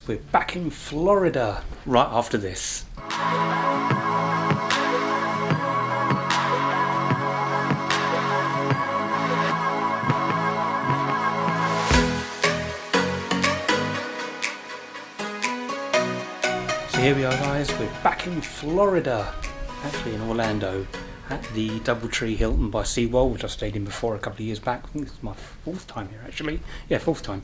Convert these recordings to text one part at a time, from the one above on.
we're back in Florida right after this. So here we are, guys, we're back in Florida, actually in Orlando, at the Doubletree Hilton by Seaworld, which I stayed in before a couple of years back. I think this is my fourth time here, actually. Yeah, fourth time.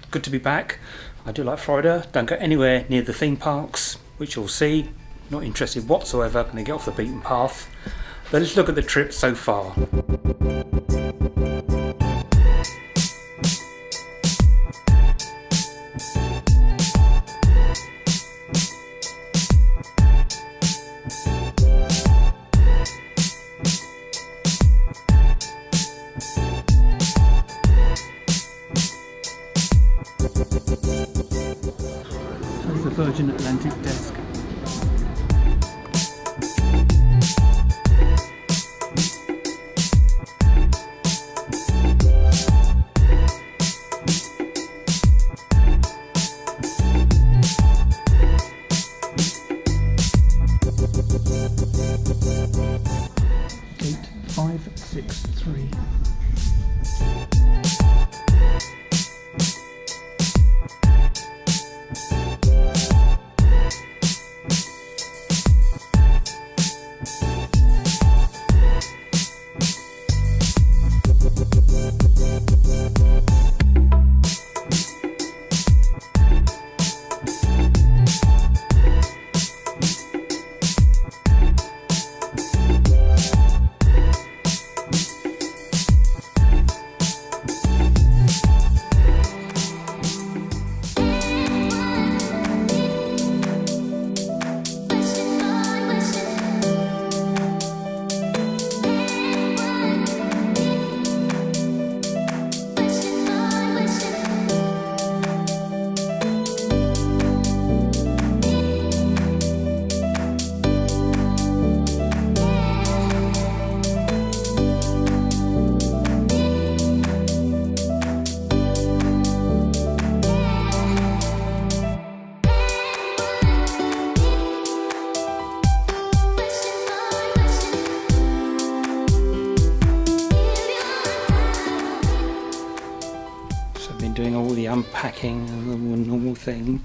Good to be back. I do like Florida. Don't go anywhere near the theme parks, which you'll see. Not interested whatsoever. Going to get off the beaten path. But let's look at the trip so far. That's the Virgin Atlantic desk. Gate 563. Doing all the unpacking and the normal thing.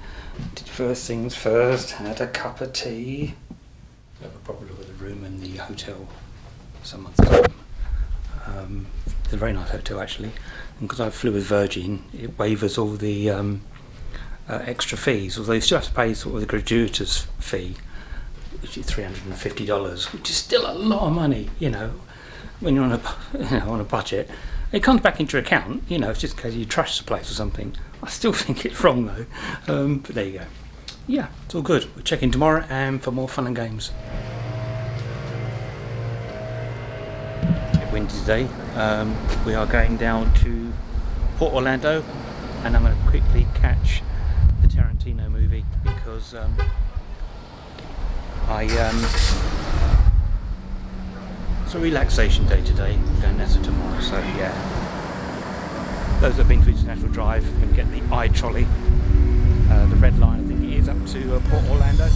Did first things first, had a cup of tea. Have a proper look at the room and the hotel some months ago. It's a very nice hotel actually, and because I flew with Virgin, it waivers all the extra fees, although you still have to pay sort of the gratuitous fee, which is $350, which is still a lot of money, you know, when you're on a budget. It comes back into your account, you know, it's just because you trash the place or something. I still think it's wrong though, but there you go. Yeah, it's all good. We're checking tomorrow and for more fun and games. A bit windy today. We are going down to Port Orlando, and I'm going to quickly catch the Tarantino movie because it's a relaxation day today. We're going there tomorrow, so yeah. Those that have been to International Drive can get the I-trolley. The red line, I think it is, up to Port Orlando.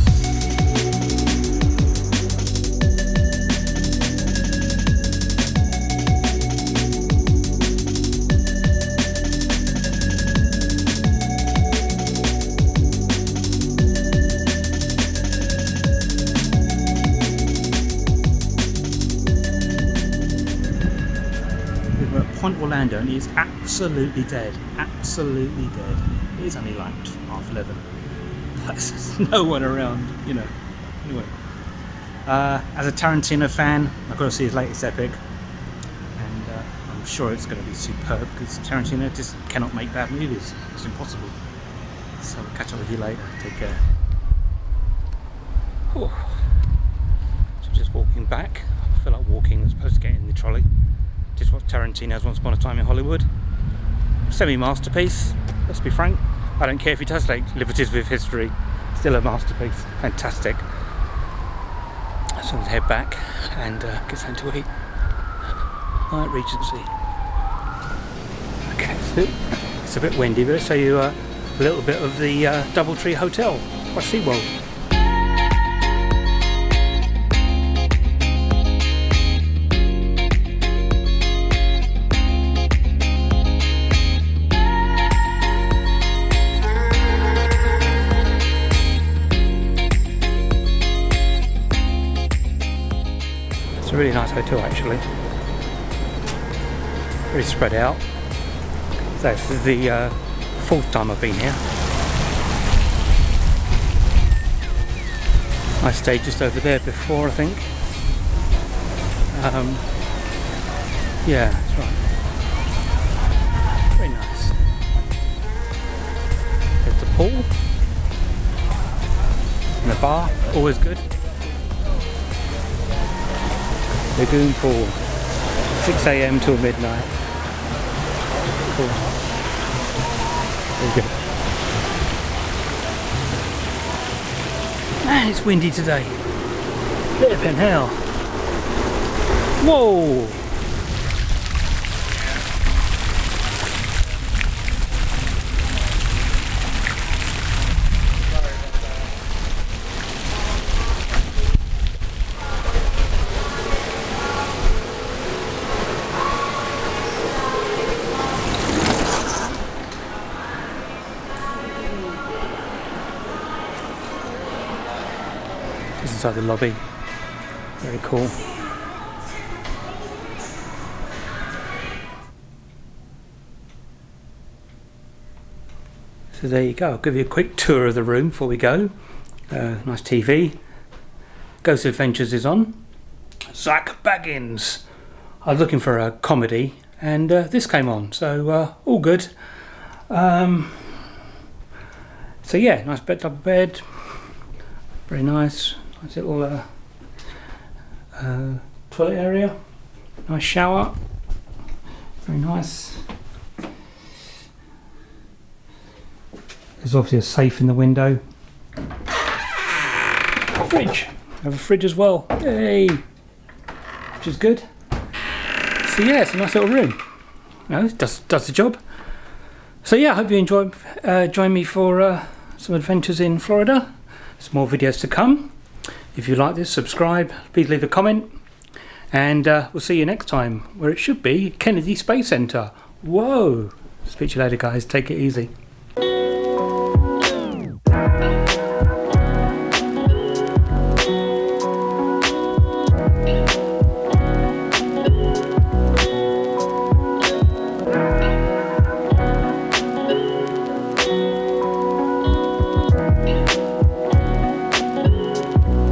Point Orlando, and it is absolutely dead. Absolutely dead. It is only like 11:30. There's no one around, you know. Anyway, as a Tarantino fan, I've got to see his latest epic, and I'm sure it's going to be superb because Tarantino just cannot make bad movies. It's impossible. So I'll catch up with you later. Take care. Whew. So just walking back. I feel like walking. I'm supposed to get in the trolley. Just what Tarantino's Once Upon a Time in Hollywood. Semi-masterpiece, let's be frank. I don't care if he does take liberties with history. Still a masterpiece. Fantastic. So let's head back and get something to eat. Night Regency. Okay, so it's a bit windy, but let's show you a little bit of the Doubletree Hotel by Seaworld. It's a really nice hotel actually. Very spread out. So this is the fourth time I've been here. I stayed just over there before, I think. Yeah, that's right. Very nice. There's the pool. And the bar, always good. Lagoon pool. 6 AM till midnight. Cool. Very good. Man, it's windy today. Flippin' hell. Whoa! This is inside the lobby. Very cool. So there you go. I'll give you a quick tour of the room before we go. Nice TV. Ghost Adventures is on. Zach Baggins. I was looking for a comedy and this came on, so all good. So yeah, nice bed, double bed. Very nice. Nice little toilet area. Nice shower. Very nice. There's obviously a safe in the window. Fridge. I have a fridge as well. Yay! Which is good. So yeah, it's a nice little room. You know, it does the job. So yeah, I hope you join me for some adventures in Florida. Some more videos to come. If you like this, subscribe, please leave a comment, and we'll see you next time where it should be Kennedy Space Center. Whoa! Speak to you later guys, take it easy.